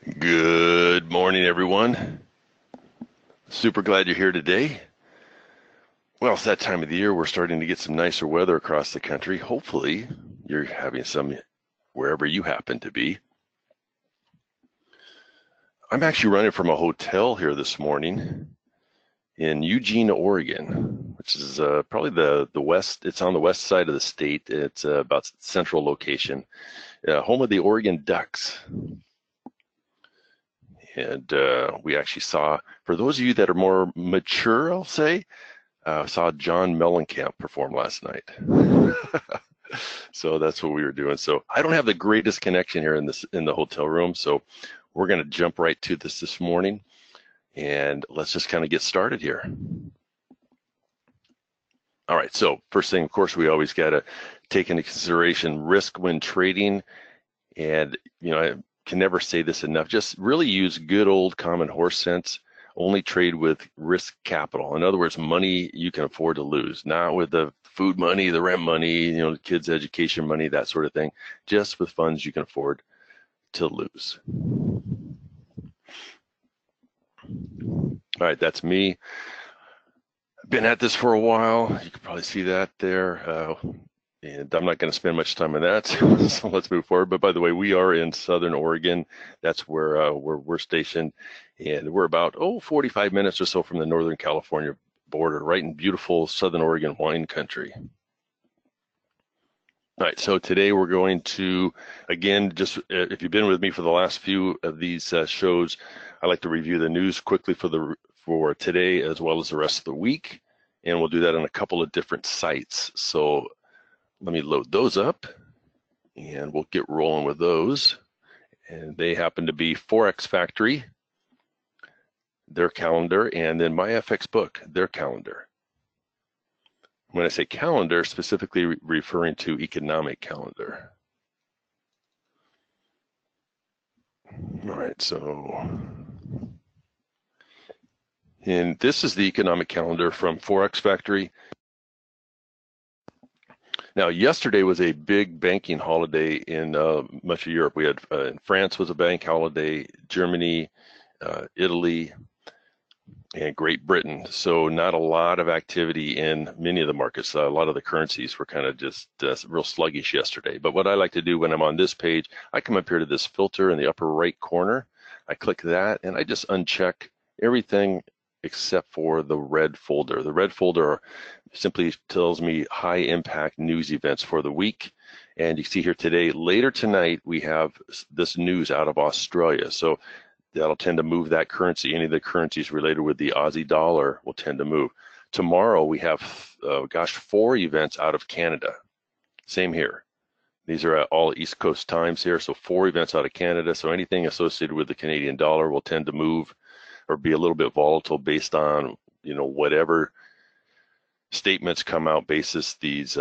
Good morning, everyone. Super glad you're here today. Well, it's that time of the year. We're starting to get some nicer weather across the country. Hopefully, you're having some wherever you happen to be. I'm actually running from a hotel here this morning in Eugene, Oregon, which is probably the west. It's on the west side of the state. It's about central location, home of the Oregon Ducks. And we actually saw, for those of you that are more mature, I'll say, saw John Mellencamp perform last night. So that's what we were doing. So I don't have the greatest connection here in the hotel room, so we're going to jump right to this morning, and let's just kind of get started here. All right, so first thing, of course, we always got to take into consideration risk when trading, and I can never say this enough. Just really use good old common horse sense. Only trade with risk capital. In other words, money you can afford to lose, not with the food money, the rent money, the kids' education money, that sort of thing. Just with funds you can afford to lose. All right, that's me. I've been at this for a while. You can probably see that there. And I'm not going to spend much time on that, so let's move forward. But by the way, we are in Southern Oregon. That's where we're stationed, and we're about 45 minutes or so from the Northern California border, right in beautiful Southern Oregon wine country. All right, so today we're going to, again, just if you've been with me for the last few of these shows, I like to review the news quickly for today as well as the rest of the week, and we'll do that on a couple of different sites. So let me load those up and we'll get rolling with those. And they happen to be Forex Factory, their calendar, and then MyFX Book, their calendar. When I say calendar, specifically referring to economic calendar. All right, so, and this is the economic calendar from Forex Factory. Now, yesterday was a big banking holiday in much of Europe. We had in France was a bank holiday, Germany, Italy, and Great Britain. So not a lot of activity in many of the markets. A lot of the currencies were kind of just real sluggish yesterday. But what I like to do when I'm on this page, I come up here to this filter in the upper right corner. I click that and I just uncheck everything except for the red folder. The red folder simply tells me high impact news events for the week. And you see here today, later tonight, we have this news out of Australia. So that'll tend to move that currency. Any of the currencies related with the Aussie dollar will tend to move. Tomorrow we have, 4 events out of Canada. Same here. These are at all East Coast times here. So 4 events out of Canada. So anything associated with the Canadian dollar will tend to move or be a little bit volatile based on, whatever statements come out basis these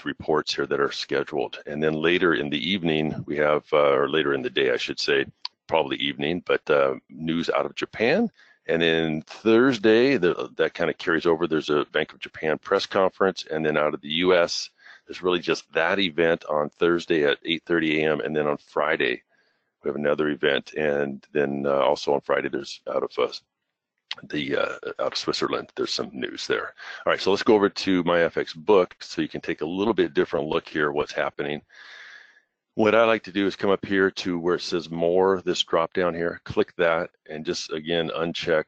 reports here that are scheduled. And then later in the evening, we have, or later in the day, I should say, probably evening, but news out of Japan. And then Thursday, that kind of carries over. There's a Bank of Japan press conference. And then out of the U.S., there's really just that event on Thursday at 8:30 a.m. And then on Friday, we have another event. And then also on Friday, there's out of Switzerland, there's some news there. All right, so let's go over to MyFX Book so you can take a little bit different look here at what's happening. What I like to do is come up here to where it says more, this drop down here, click that, and just again uncheck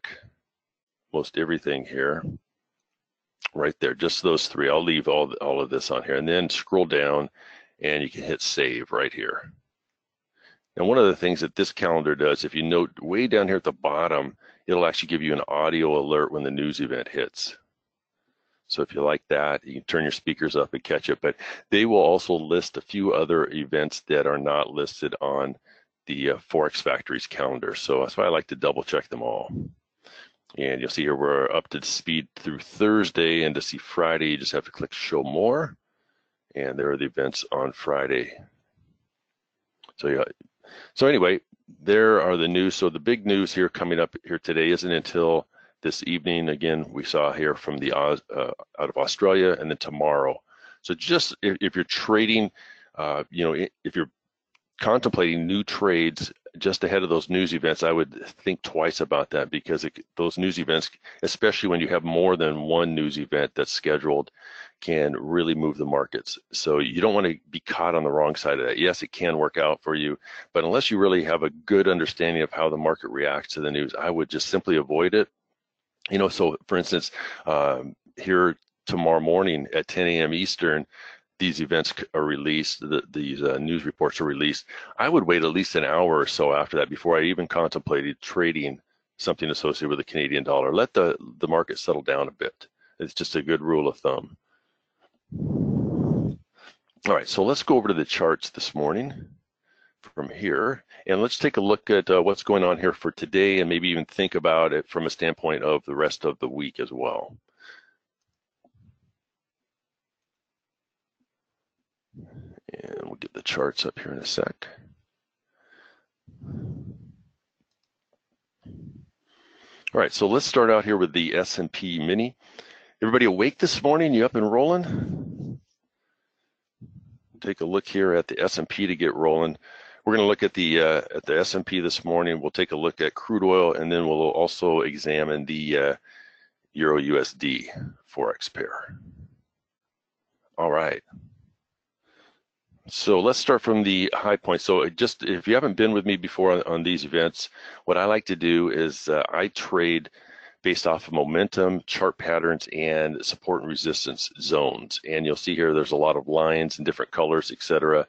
most everything here. Right there, just those 3. I'll leave all of this on here, and then scroll down and you can hit save right here. Now, one of the things that this calendar does, if you note way down here at the bottom, it'll actually give you an audio alert when the news event hits. So if you like that, you can turn your speakers up and catch it. But they will also list a few other events that are not listed on the Forex Factory's calendar. So that's why I like to double check them all. And you'll see here we're up to speed through Thursday, and to see Friday, you just have to click Show More. And there are the events on Friday. So yeah. So anyway, there are the news. So the big news here coming up here today isn't until this evening. Again, we saw here from the out of Australia, and then tomorrow. So just if you're trading, if you're contemplating new trades just ahead of those news events, I would think twice about that, because those news events, especially when you have more than one news event that's scheduled, can really move the markets. So you don't want to be caught on the wrong side of that. Yes, it can work out for you, but unless you really have a good understanding of how the market reacts to the news, I would just simply avoid it. So for instance, here tomorrow morning at 10 a.m. Eastern, these events are released, these news reports are released. I would wait at least an hour or so after that before I even contemplated trading something associated with the Canadian dollar. Let the market settle down a bit. It's just a good rule of thumb. All right, so let's go over to the charts this morning from here, and let's take a look at what's going on here for today, and maybe even think about it from a standpoint of the rest of the week as well. And we'll get the charts up here in a sec. All right, so let's start out here with the S&P Mini. Everybody awake this morning? You up and rolling? Take a look here at the S&P to get rolling. We're going to look at the S&P this morning. We'll take a look at crude oil, and then we'll also examine the Euro USD forex pair. All right. So let's start from the high point. So just if you haven't been with me before on these events, what I like to do is I trade based off of momentum, chart patterns, and support and resistance zones. And you'll see here there's a lot of lines and different colors, etc.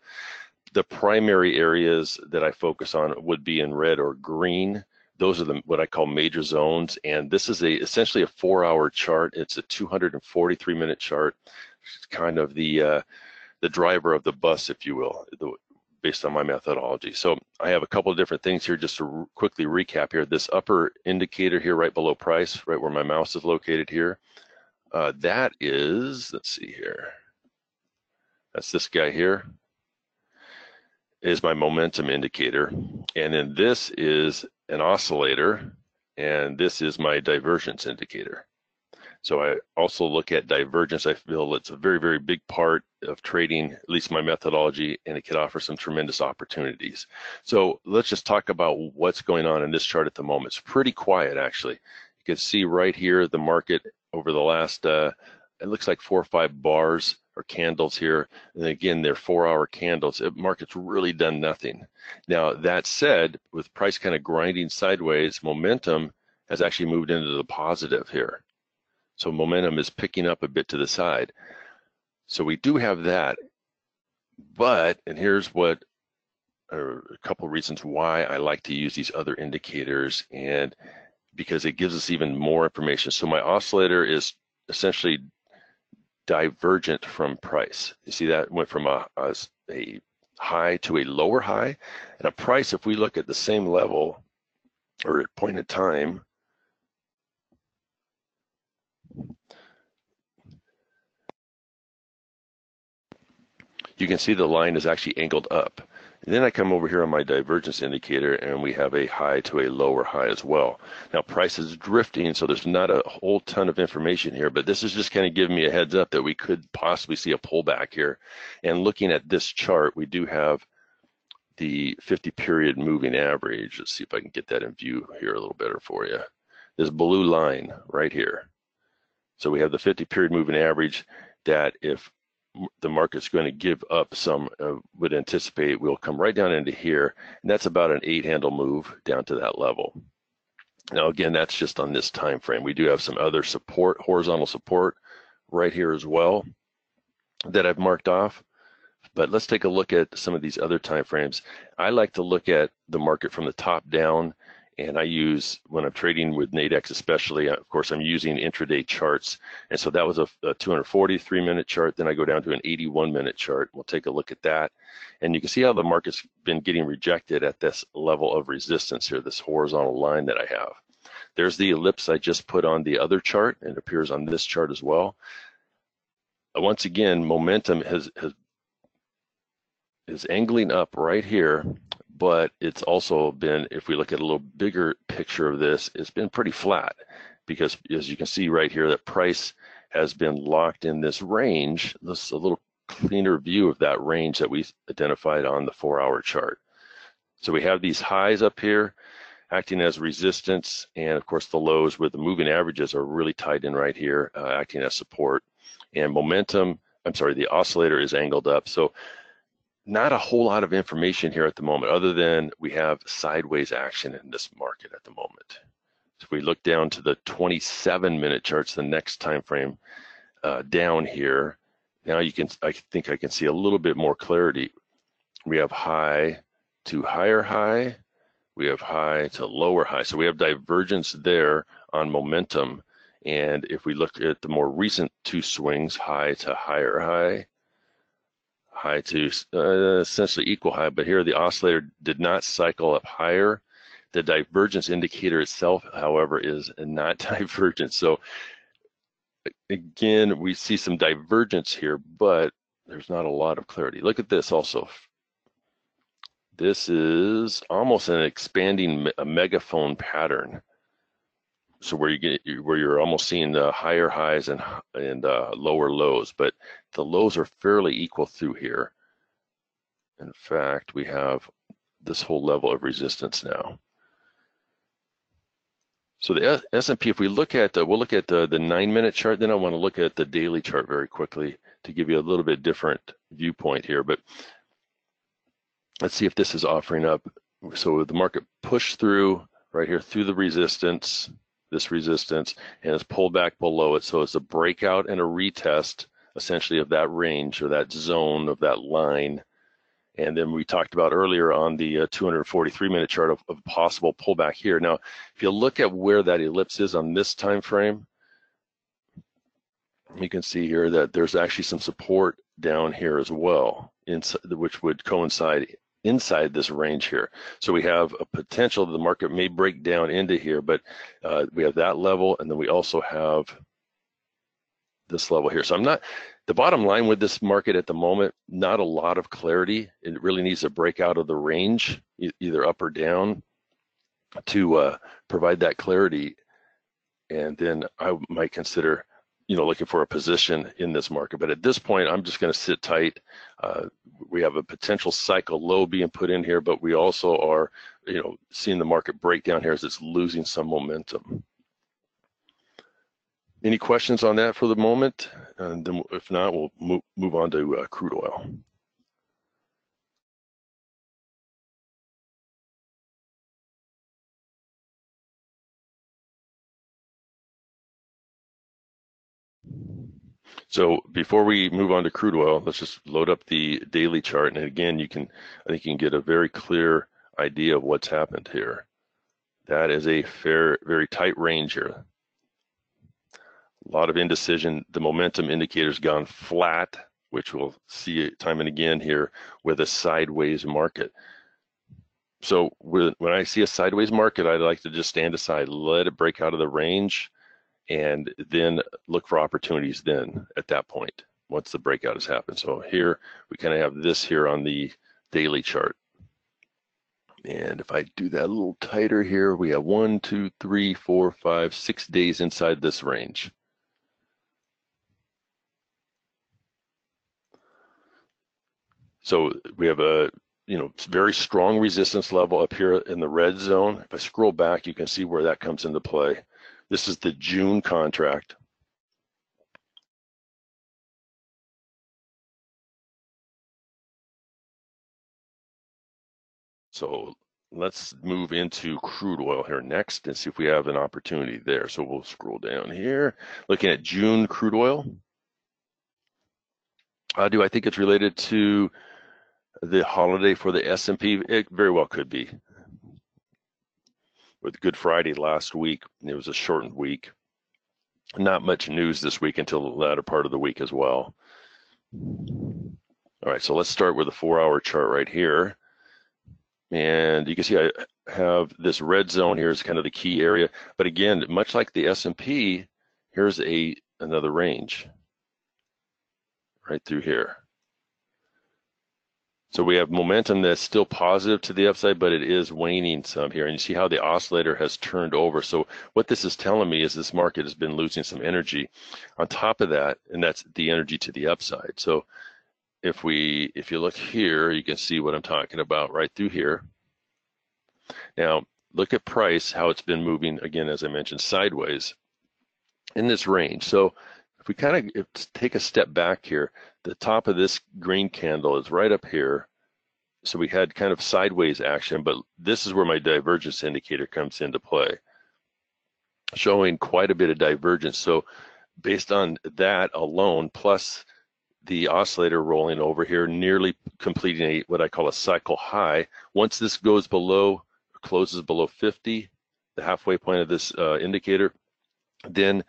The primary areas that I focus on would be in red or green. Those are what I call major zones. And this is essentially a 4-hour chart. It's a 243-minute chart. It's kind of the driver of the bus, if you will, based on my methodology. So I have a couple of different things here just to quickly recap here. This upper indicator here right below price, right where my mouse is located here, that is, let's see here, that's this guy here, is my momentum indicator. And then this is an oscillator, and this is my divergence indicator. So I also look at divergence. I feel it's a very, very big part of trading, at least my methodology, and it can offer some tremendous opportunities. So let's just talk about what's going on in this chart at the moment. It's pretty quiet, actually. You can see right here the market over the last, it looks like 4 or 5 bars or candles here. And again, they're 4-hour candles. The market's really done nothing. Now, that said, with price kind of grinding sideways, momentum has actually moved into the positive here. So momentum is picking up a bit to the side. So we do have that, but, and here's what are a couple of reasons why I like to use these other indicators, and because it gives us even more information. So my oscillator is essentially divergent from price. You see that went from a high to a lower high, and a price, if we look at the same level or at point in time, you can see the line is actually angled up. And then I come over here on my divergence indicator, and we have a high to a lower high as well. Now price is drifting, so there's not a whole ton of information here, but this is just kind of giving me a heads up that we could possibly see a pullback here. And looking at this chart, we do have the 50-period moving average. Let's see if I can get that in view here a little better for you. This blue line right here. So we have the 50-period moving average that if the market's going to give up some, would anticipate will come right down into here, and that's about an 8-handle move down to that level. Now again, that's just on this time frame. We do have some other support, horizontal support right here as well that I've marked off. But let's take a look at some of these other time frames. I like to look at the market from the top down, and I use, when I'm trading with Nadex especially, of course, I'm using intraday charts. And so that was a 243-minute chart. Then I go down to an 81-minute chart. We'll take a look at that. And you can see how the market's been getting rejected at this level of resistance here, this horizontal line that I have. There's the ellipse I just put on the other chart, and it appears on this chart as well. Once again, momentum is angling up right here, but it's also been, if we look at a little bigger picture of this, it's been pretty flat, because as you can see right here, that price has been locked in this range. This is a little cleaner view of that range that we identified on the 4-hour chart. So we have these highs up here acting as resistance, and of course the lows with the moving averages are really tied in right here, acting as support. And momentum, I'm sorry, the oscillator is angled up. So not a whole lot of information here at the moment, other than we have sideways action in this market at the moment. If we look down to the 27-minute charts, the next time frame down here, now I think I can see a little bit more clarity. We have high to higher high, we have high to lower high. So we have divergence there on momentum. And if we look at the more recent two swings, high to higher high, high to essentially equal high, but here the oscillator did not cycle up higher. The divergence indicator itself, however, is not divergent. So again, we see some divergence here, but there's not a lot of clarity. Look at this also. This is almost an expanding megaphone pattern. So where you're almost seeing the higher highs and lower lows, but the lows are fairly equal through here. In fact, we have this whole level of resistance now. So the S&P, if we look at, we'll look at the 9-minute chart, then I want to look at the daily chart very quickly to give you a little bit different viewpoint here. But let's see if this is offering up. So the market pushed through right here through the resistance, this resistance, and it's pulled back below it. So it's a breakout and a retest essentially of that range or that zone of that line. And then we talked about earlier on the 243-minute chart of possible pullback here. Now, if you look at where that ellipse is on this time frame, you can see here that there's actually some support down here as well, which would coincide inside this range here. So we have a potential that the market may break down into here, but we have that level, and then we also have this level here. So the bottom line with this market at the moment, not a lot of clarity. It really needs to break out of the range, either up or down, to provide that clarity. And then I might consider, looking for a position in this market. But at this point, I'm just going to sit tight. We have a potential cycle low being put in here, but we also are, seeing the market break down here as it's losing some momentum. Any questions on that for the moment? And then if not, we'll move on to crude oil. So before we move on to crude oil, let's just load up the daily chart. And again, I think you can get a very clear idea of what's happened here. That is a very tight range here. A lot of indecision. The momentum indicator's gone flat, which we'll see time and again here with a sideways market. So when I see a sideways market, I like to just stand aside, let it break out of the range, and then look for opportunities then at that point, once the breakout has happened. So here, we kind of have this here on the daily chart. And if I do that a little tighter here, we have 1, 2, 3, 4, 5, 6 days inside this range. So we have a very strong resistance level up here in the red zone. If I scroll back, you can see where that comes into play. This is the June contract. So let's move into crude oil here next and see if we have an opportunity there. So we'll scroll down here, looking at June crude oil. Do I think it's related to the holiday for the S&P? It very well could be. With Good Friday last week, it was a shortened week. Not much news this week until the latter part of the week as well. All right, so let's start with the 4-hour chart right here. And you can see I have this red zone here is kind of the key area. But again, much like the S&P, here's another range right through here. So we have momentum that's still positive to the upside, but it is waning some here. And you see how the oscillator has turned over. So what this is telling me is this market has been losing some energy on top of that, and that's the energy to the upside. So if you look here, you can see what I'm talking about right through here. Now, look at price, how it's been moving, again, as I mentioned, sideways in this range. So if we kind of take a step back here, the top of this green candle is right up here. So we had kind of sideways action, but this is where my divergence indicator comes into play, showing quite a bit of divergence. So based on that alone, plus the oscillator rolling over here, nearly completing what I call a cycle high. Once this goes below, closes below 50, the halfway point of this indicator, then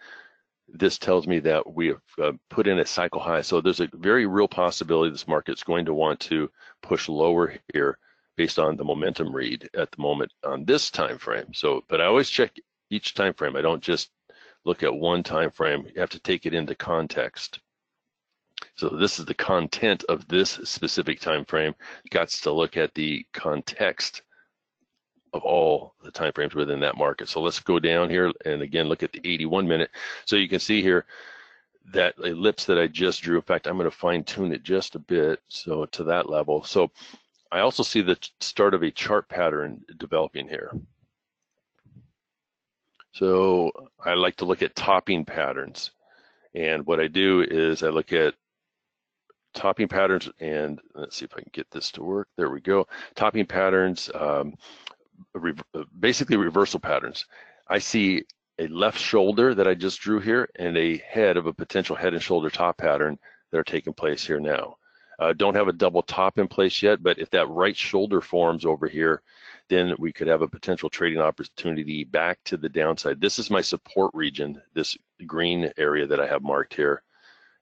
this tells me that we have put in a cycle high. So there's a very real possibility this market's going to want to push lower here based on the momentum read at the moment on this time frame. So, but I always check each time frame. I don't just look at one time frame. You have to take it into context. So this is the content of this specific time frame. You got to look at the context of all the time frames within that market. So let's go down here and again look at the 81 minute. So you can see here that ellipse that I just drew. In fact, I'm going to fine tune it just a bit so to that level. So I also see the start of a chart pattern developing here. So I like to look at topping patterns. And what I do is I look at topping patterns, and let's see if I can get this to work. There we go. Topping patterns, basically reversal patterns. I see a left shoulder that I just drew here and a head of a potential head and shoulder top pattern that are taking place here now. Don't have a double top in place yet, but if that right shoulder forms over here, then we could have a potential trading opportunity back to the downside. This is my support region, this green area that I have marked here.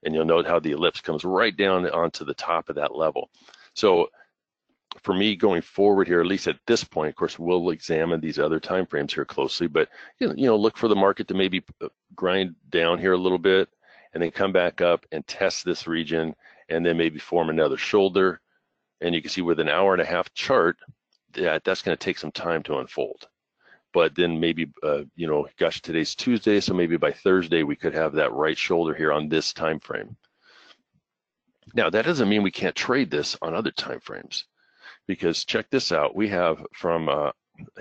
And you'll note how the ellipse comes right down onto the top of that level. So for me going forward here, at least at this point, of course, we'll examine these other time frames here closely, but look for the market to maybe grind down here a little bit and then come back up and test this region and then maybe form another shoulder. And you can see with an hour-and-a-half chart, that's going to take some time to unfold. But then maybe, gosh, today's Tuesday, so maybe by Thursday we could have that right shoulder here on this time frame. Now, that doesn't mean we can't trade this on other time frames, because check this out. We have from a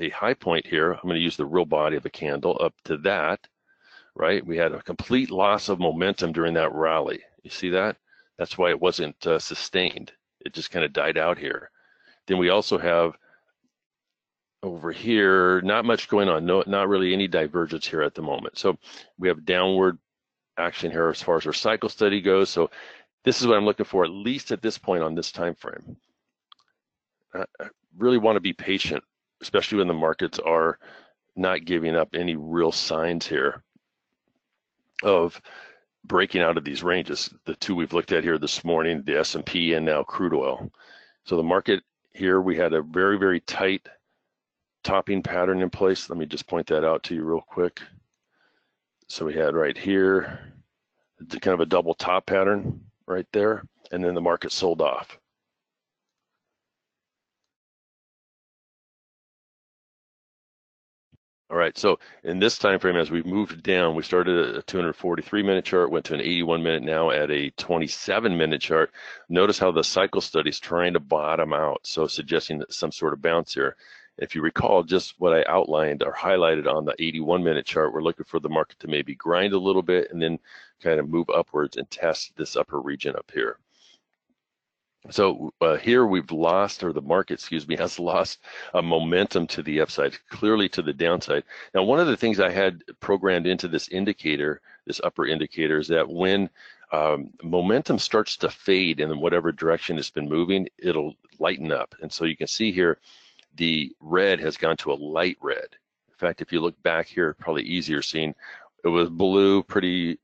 high point here, I'm going to use the real body of a candle up to that, right? We had a complete loss of momentum during that rally. You see that? That's why it wasn't sustained. It just kind of died out here. Then we also have over here, not much going on, not really any divergence here at the moment. So we have downward action here as far as our cycle study goes. So this is what I'm looking for, at least at this point on this time frame. I really want to be patient, especially when the markets are not giving up any real signs here of breaking out of these ranges. The two we've looked at here this morning, the S&P and now crude oil. So the market here, we had a very, very tight topping pattern in place. Let me just point that out to you real quick. So we had right here, kind of a double top pattern right there, and then the market sold off. All right, so in this time frame, as we moved down, we started at a 243-minute chart, went to an 81-minute, now at a 27-minute chart. Notice how the cycle study is trying to bottom out, so suggesting that some sort of bounce here. If you recall just what I outlined or highlighted on the 81-minute chart, we're looking for the market to maybe grind a little bit and then kind of move upwards and test this upper region up here. So here we've lost, or the market, excuse me, has lost a momentum to the upside, clearly to the downside. Now, one of the things I had programmed into this indicator, this upper indicator, is that when momentum starts to fade in whatever direction it's been moving, it'll lighten up. And so you can see here, the red has gone to a light red. In fact, if you look back here, probably easier seeing, it was blue, pretty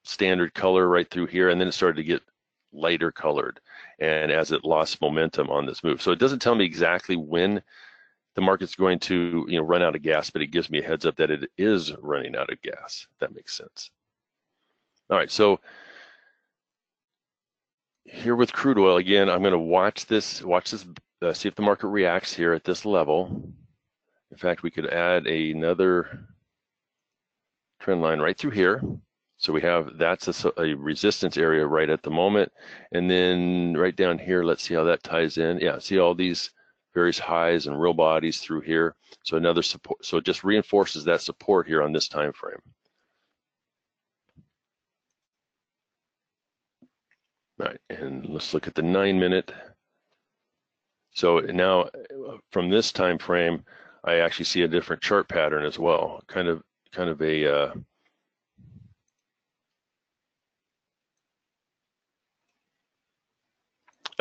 standard color right through here, and then it started to get lighter colored, and as it lost momentum on this move. So it doesn't tell me exactly when the market's going to run out of gas, but it gives me a heads up that it is running out of gas, if that makes sense. All right, so here with crude oil, again, I'm going to watch this, see if the market reacts here at this level. In fact, we could add another trend line right through here. So we have, that's a resistance area right at the moment. And then right down here, let's see how that ties in. Yeah, see all these various highs and real bodies through here. So another support, so it just reinforces that support here on this time frame. All right, and let's look at the 9-minute. So now from this time frame, I actually see a different chart pattern as well, kind of a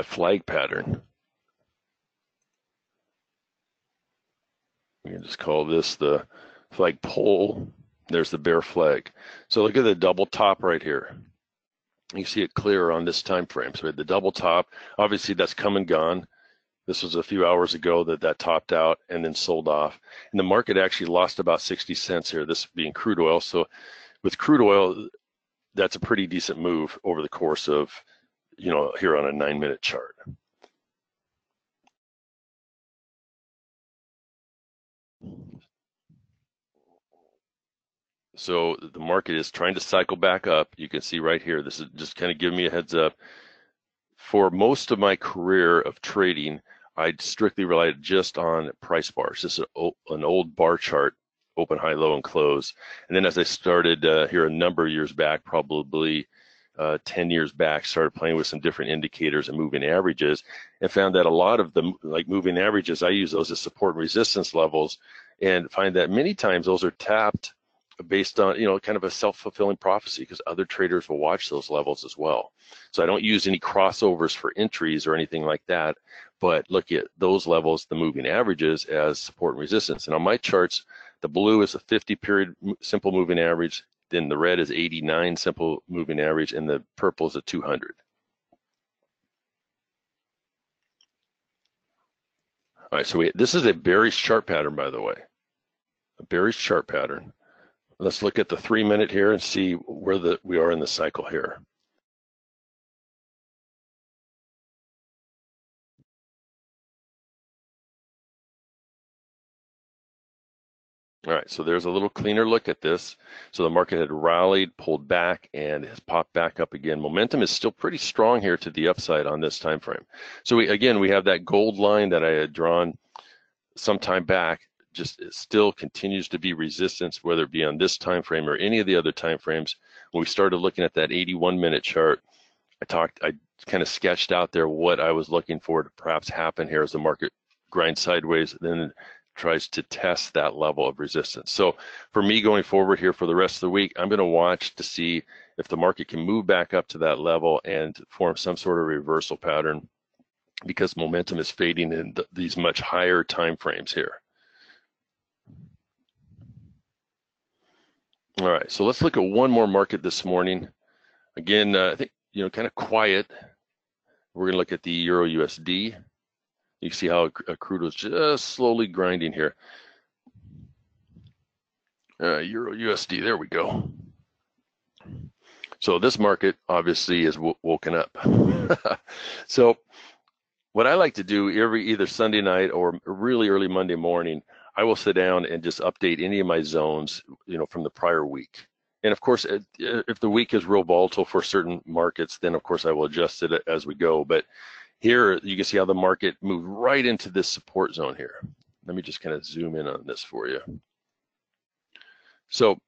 flag pattern. We can just call this the flag pole. There's the bear flag. So look at the double top right here. You see it clear on this time frame. So we had the double top. Obviously, that's come and gone. This was a few hours ago that topped out and then sold off. And the market actually lost about 60 cents here, this being crude oil. So with crude oil, that's a pretty decent move over the course of, here on a 9-minute chart. So the market is trying to cycle back up. You can see right here, this is just kind of giving me a heads up. For most of my career of trading, I strictly relied just on price bars. This is an old bar chart, open, high, low, and close. And then as I started here a number of years back, probably 10 years back, started playing with some different indicators and moving averages, and found that a lot of the moving averages, I use those as support and resistance levels, and find that many times those are tapped based on, kind of a self-fulfilling prophecy, because other traders will watch those levels as well. So I don't use any crossovers for entries or anything like that, but look at those levels, the moving averages, as support and resistance. And on my charts, the blue is a 50-period simple moving average, then the red is 89 simple moving average, and the purple is a 200. All right, so this is a bearish chart pattern, by the way, a bearish chart pattern. Let's look at the 3-minute here and see where we are in the cycle here. All right, so there's a little cleaner look at this. So the market had rallied, pulled back, and has popped back up again. Momentum is still pretty strong here to the upside on this time frame. So we have that gold line that I had drawn some time back. Just it still continues to be resistance, whether it be on this time frame or any of the other time frames. When we started looking at that 81-minute chart, I kind of sketched out there what I was looking for to perhaps happen here as the market grinds sideways, then tries to test that level of resistance. So for me going forward here for the rest of the week, I'm going to watch to see if the market can move back up to that level and form some sort of reversal pattern, because momentum is fading in these much higher time frames here. All right, so let's look at one more market this morning. Again, I think, kind of quiet. We're going to look at the Euro USD. You can see how crude was just slowly grinding here. Euro USD, there we go. So this market obviously is woken up. So what I like to do either Sunday night or really early Monday morning, I will sit down and just update any of my zones, from the prior week. And of course, if the week is real volatile for certain markets, then of course I will adjust it as we go. But here you can see how the market moved right into this support zone here. Let me just kind of zoom in on this for you. So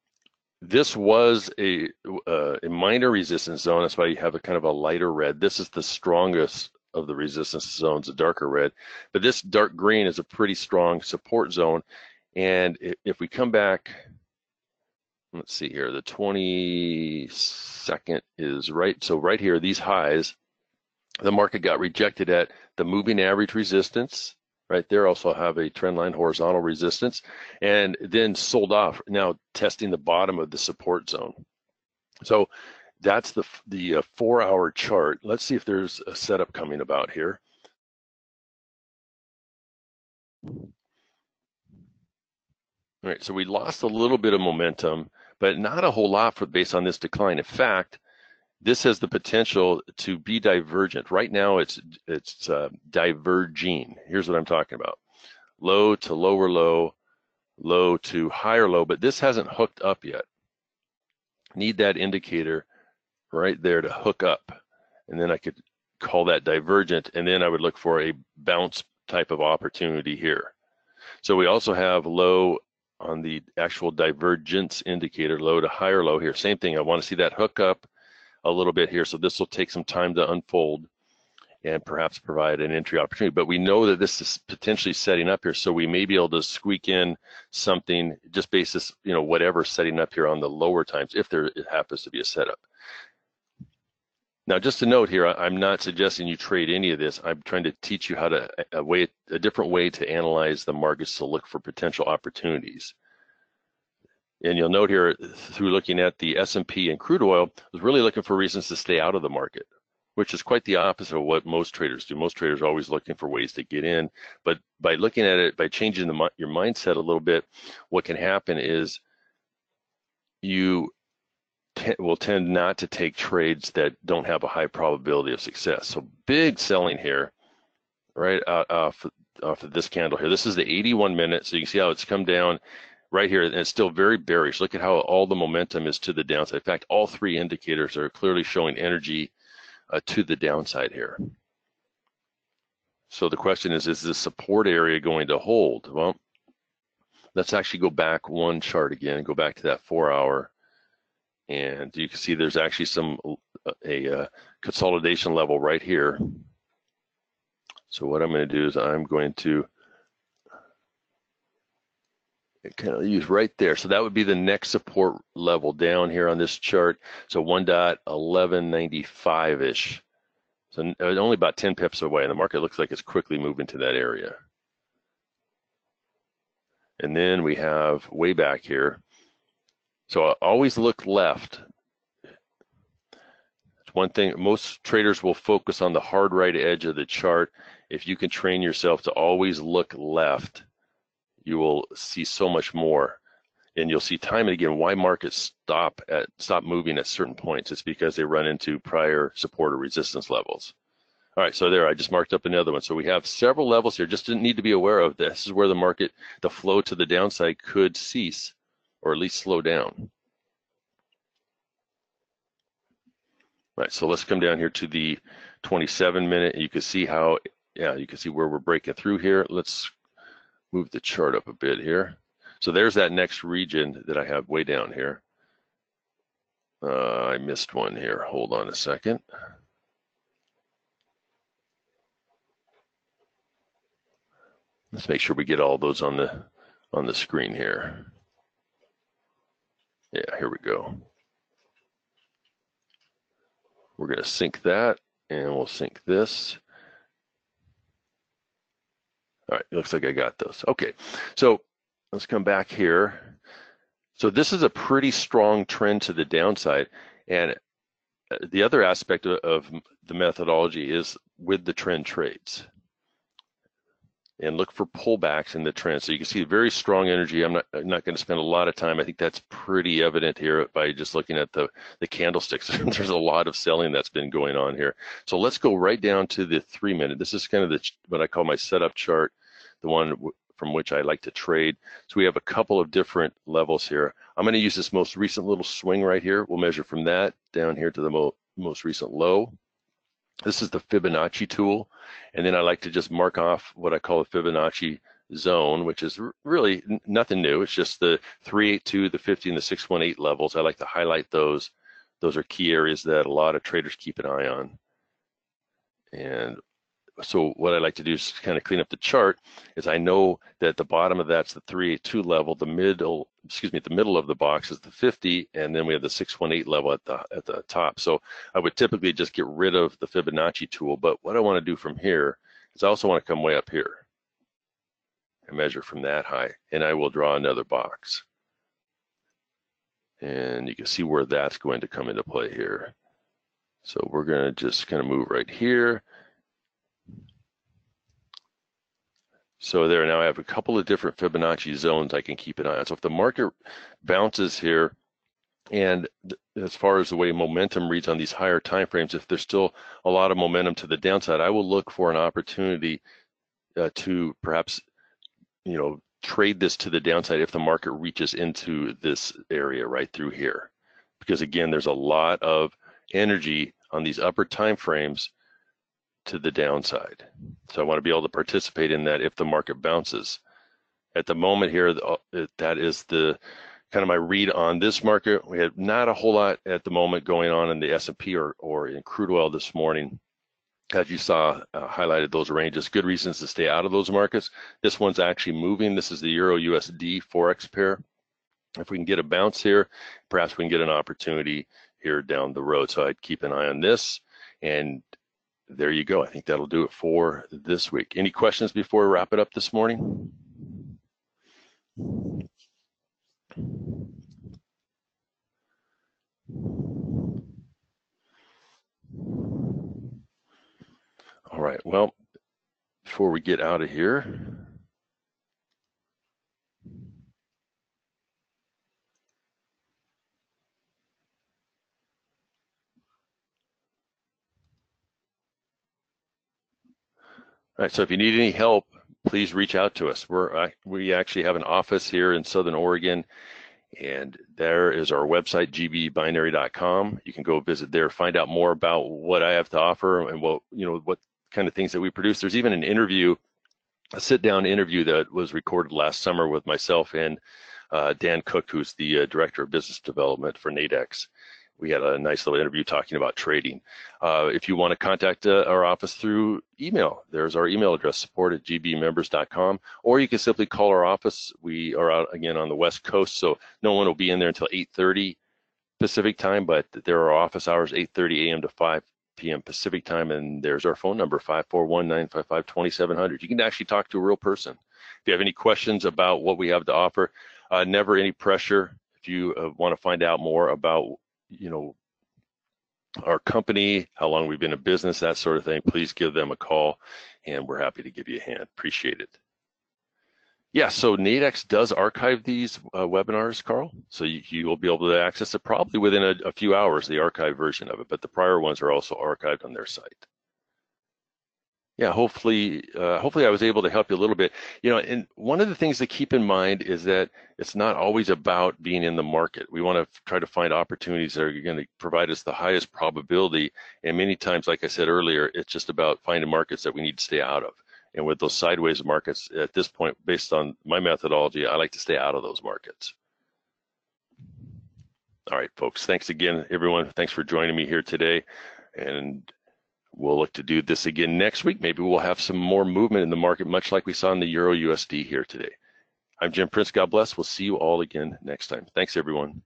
this was a minor resistance zone. That's why you have a kind of a lighter red. This is the strongest of the resistance zones, a darker red. But this dark green is a pretty strong support zone. And if we come back, let's see here, the 22nd is right. So right here, these highs, the market got rejected at the moving average resistance. Right there also have a trend line horizontal resistance, and then sold off, now testing the bottom of the support zone. So that's the 4-hour chart. Let's see if there's a setup coming about here. All right, so we lost a little bit of momentum, but not a whole lot based on this decline. In fact, this has the potential to be divergent. Right now, it's diverging. Here's what I'm talking about: low to lower low, low to higher low. But this hasn't hooked up yet. Need that indicator right there to hook up, and then I could call that divergent. And then I would look for a bounce type of opportunity here. So we also have low on the actual divergence indicator, low to higher low here. Same thing, I want to see that hook up a little bit here. So this will take some time to unfold and perhaps provide an entry opportunity. But we know that this is potentially setting up here, so we may be able to squeak in something just basis, whatever setting up here on the lower times if there it happens to be a setup. Now, just a note here, I'm not suggesting you trade any of this. I'm trying to teach you how to a different way to analyze the markets to look for potential opportunities. And you'll note here through looking at the S&P and crude oil, I was really looking for reasons to stay out of the market, which is quite the opposite of what most traders do. Most traders are always looking for ways to get in, but by looking at it, by changing your mindset a little bit, what can happen is you will tend not to take trades that don't have a high probability of success. So big selling here, right off of this candle here. This is the 81-minute, so you can see how it's come down right here, and it's still very bearish. Look at how all the momentum is to the downside. In fact, all three indicators are clearly showing energy to the downside here. So the question is this support area going to hold? Well, let's actually go back one chart again, go back to that 4-hour, and you can see there's actually a consolidation level right here. So what I'm going to do is I'm going to kind of use right there. So that would be the next support level down here on this chart. So 1.1195-ish. So only about 10 pips away, and the market looks like it's quickly moving to that area. And then we have way back here. So I always look left. It's one thing, most traders will focus on the hard right edge of the chart. If you can train yourself to always look left, you will see so much more. And you'll see time and again why markets stop moving at certain points. It's because they run into prior support or resistance levels. All right, so there, I just marked up another one. So we have several levels here, just need to be aware of this. This is where the flow to the downside could cease or at least slow down. All right, so let's come down here to the 27-minute. You can see how, you can see where we're breaking through here. Let's move the chart up a bit here. So there's that next region that I have way down here. I missed one here. Hold on a second. Let's make sure we get all those on the screen here. Yeah, here we go. We're going to sync that, and we'll sync this. All right, looks like I got those. Okay, so let's come back here. So this is a pretty strong trend to the downside, and the other aspect of the methodology is with the trend trades. And look for pullbacks in the trend. So you can see very strong energy. I'm not going to spend a lot of time. I think that's pretty evident here by just looking at the candlesticks. There's a lot of selling that's been going on here. So let's go right down to the 3-minute. This is kind of what I call my setup chart, the one from which I like to trade. So we have a couple of different levels here. I'm going to use this most recent little swing right here. We'll measure from that down here to the most recent low. This is the Fibonacci tool, and then I like to just mark off what I call a Fibonacci zone, which is really nothing new. It's just the 382, the 50, and the 618 levels. I like to highlight those. Those are key areas that a lot of traders keep an eye on. And so what I like to do is kind of clean up the chart. Is I know that the bottom of that's the 382 level, the middle of the box is the 50, and then we have the 618 level at the top. So I would typically just get rid of the Fibonacci tool, but what I want to do from here is I also want to come way up here and measure from that high, and I will draw another box. And you can see where that's going to come into play here. So we're going to just kind of move right here. So there, now I have a couple of different Fibonacci zones I can keep an eye on. So if the market bounces here, and as far as the way momentum reads on these higher time frames, if there's still a lot of momentum to the downside, I will look for an opportunity to perhaps, trade this to the downside if the market reaches into this area right through here. Because again, there's a lot of energy on these upper time frames to the downside. So I want to be able to participate in that if the market bounces. At the moment here, that is the kind of my read on this market. We had not a whole lot at the moment going on in the S&P or in crude oil this morning. As you saw, highlighted those ranges, good reasons to stay out of those markets. This one's actually moving. This is the Euro USD forex pair. If we can get a bounce here, perhaps we can get an opportunity here down the road. So I'd keep an eye on this. And there you go. I think that'll do it for this week. Any questions before we wrap it up this morning? All right, well, before we get out of here, all right, so if you need any help, please reach out to us. We actually have an office here in Southern Oregon, and there is our website, gbinary.com. You can go visit there, find out more about what I have to offer and what kind of things that we produce. There's even an interview, a sit-down interview that was recorded last summer with myself and Dan Cook, who's the Director of Business Development for Nadex. We had a nice little interview talking about trading. If you want to contact our office through email, there's our email address, support@gbmembers.com, or you can simply call our office. We are out again on the West Coast, so no one will be in there until 8:30 Pacific time, but there are office hours 8:30 a.m. to 5 p.m. Pacific time, and there's our phone number, 541-955-2700. You can actually talk to a real person. If you have any questions about what we have to offer, never any pressure. If you want to find out more about our company, how long we've been in business, that sort of thing, please give them a call and we're happy to give you a hand. Appreciate it. Yeah, so Nadex does archive these webinars, Carl. So you will be able to access it probably within a few hours, the archive version of it, but the prior ones are also archived on their site. Yeah, hopefully I was able to help you a little bit. And one of the things to keep in mind is that it's not always about being in the market. We want to try to find opportunities that are going to provide us the highest probability. And many times, like I said earlier, it's just about finding markets that we need to stay out of. And with those sideways markets, at this point, based on my methodology, I like to stay out of those markets. All right, folks, thanks again, everyone. Thanks for joining me here today. And we'll look to do this again next week. Maybe we'll have some more movement in the market, much like we saw in the Euro USD here today. I'm Jim Prince. God bless. We'll see you all again next time. Thanks, everyone.